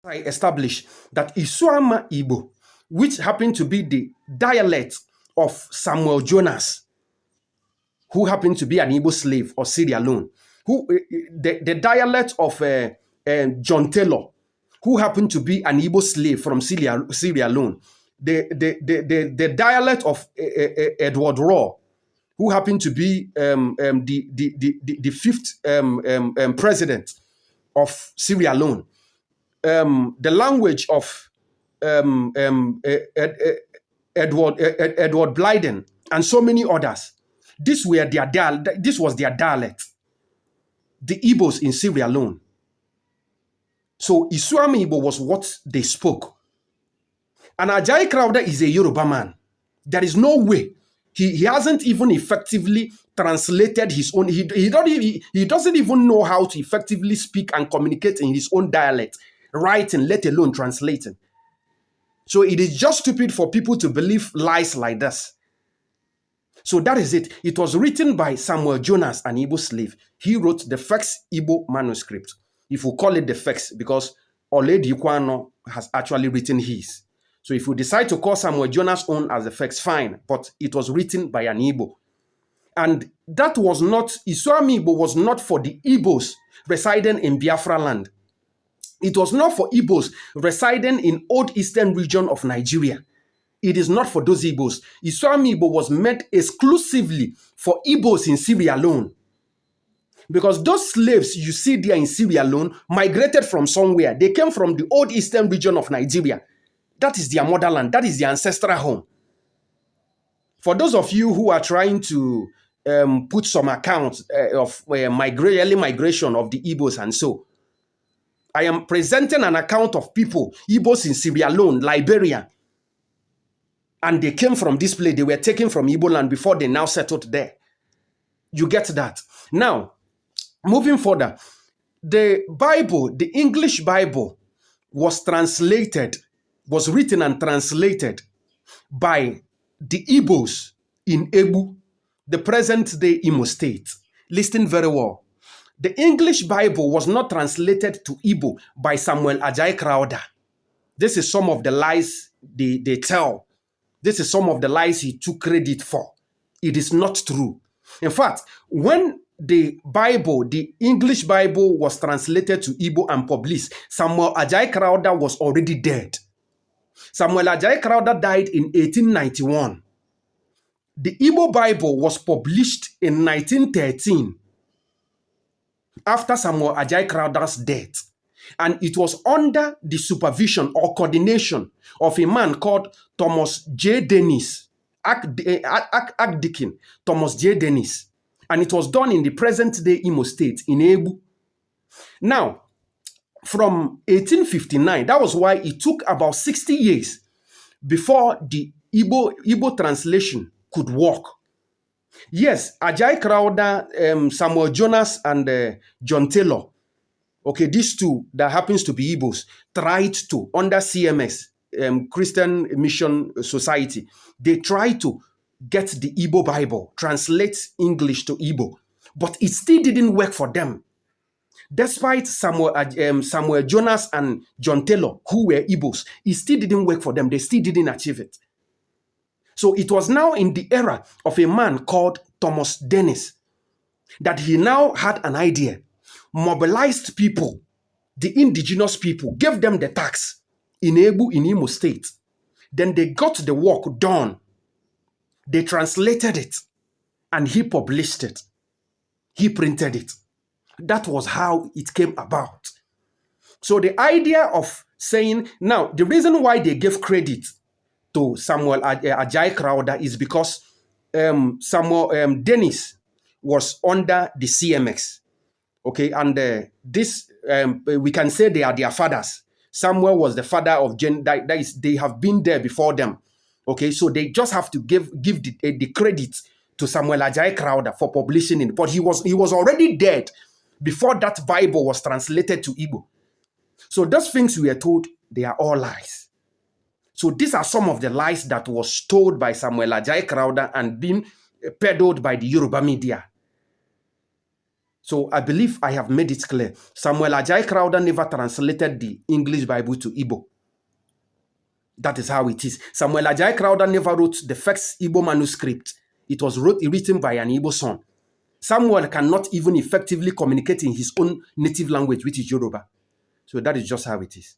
I established that Isuama Igbo, which happened to be the dialect of Samuel Jonas, who happened to be an Igbo slave or Sierra Leone, who the dialect of John Taylor, who happened to be an Igbo slave from Sierra Leone, the dialect of Edward Raw, who happened to be the fifth president of Sierra Leone, the language of Edward Blyden, and so many others. This was their dialect. The Igbos in Sierra Leone. So Isuami Igbo was what they spoke. And Ajayi Crowther is a Yoruba man. There is no way. He hasn't even effectively translated his own. He doesn't even know how to effectively speak and communicate in his own dialect, writing, let alone translating. So it is just stupid for people to believe lies like this. So that is it. It was written by Samuel Jonas, an Igbo slave. He wrote the first Igbo manuscript. If we call it the first, because Oledi Kwano has actually written his. So if we decide to call Samuel Jonas' own as the first, fine. But it was written by an Igbo. And that was not, Isuami Igbo was not for the Igbos residing in Biafra land. It was not for Igbos residing in Old Eastern region of Nigeria. It is not for those Igbos. Isuami Igbo was meant exclusively for Igbos in Sierra Leone. Because those slaves you see there in Sierra Leone migrated from somewhere. They came from the Old Eastern region of Nigeria. That is their motherland. That is their ancestral home. For those of you who are trying to put some account of early migration of the Igbos and so, I am presenting an account of people, Igbos in Sierra Leone, Liberia, and they came from this place. They were taken from Igbo land before they now settled there. You get that? Now, moving further, the Bible, the English Bible, was written and translated by the Igbos in Ebu, the present-day Imo State. Listen very well. The English Bible was not translated to Igbo by Samuel Ajayi Crowther. This is some of the lies they tell. This is some of the lies he took credit for. It is not true. In fact, when the Bible, the English Bible, was translated to Igbo and published, Samuel Ajayi Crowther was already dead. Samuel Ajayi Crowther died in 1891. The Igbo Bible was published in 1913 after Samuel Ajayi Crowther's death. And it was under the supervision or coordination of a man called Thomas J. Dennis, Archdeacon Thomas J. Dennis. And it was done in the present-day Imo State, in Ebu. Now, from 1859, that was why it took about 60 years before the Igbo translation could work. Yes, Ajayi Crowther, Samuel Jonas, and John Taylor, okay, these two that happens to be Igbos, tried to, under CMS, Christian Mission Society, they tried to get the Igbo Bible, translate English to Igbo, but it still didn't work for them. Despite Samuel Jonas and John Taylor, who were Igbos, it still didn't work for them. They still didn't achieve it. So it was now in the era of a man called Thomas Dennis that he now had an idea, mobilized people, the indigenous people, gave them the tax in Ebu, in Imo State. Then they got the work done. They translated it and he published it. He printed it. That was how it came about. So the idea of saying, now, the reason why they gave credit to Samuel Ajayi Crowther is because Samuel Dennis was under the CMX. Okay, and this, we can say they are their fathers. Samuel was the father of that is, they have been there before them. Okay, so they just have to give the credit to Samuel Ajayi Crowther for publishing it. But he was already dead before that Bible was translated to Igbo. So those things we are told, they are all lies. So these are some of the lies that was told by Samuel Ajayi Crowther and being peddled by the Yoruba media. So I believe I have made it clear. Samuel Ajay Crowther never translated the English Bible to Igbo. That is how it is. Samuel Ajay Crowther never wrote the first Igbo manuscript. It was written by an Igbo son. Samuel cannot even effectively communicate in his own native language, which is Yoruba. So that is just how it is.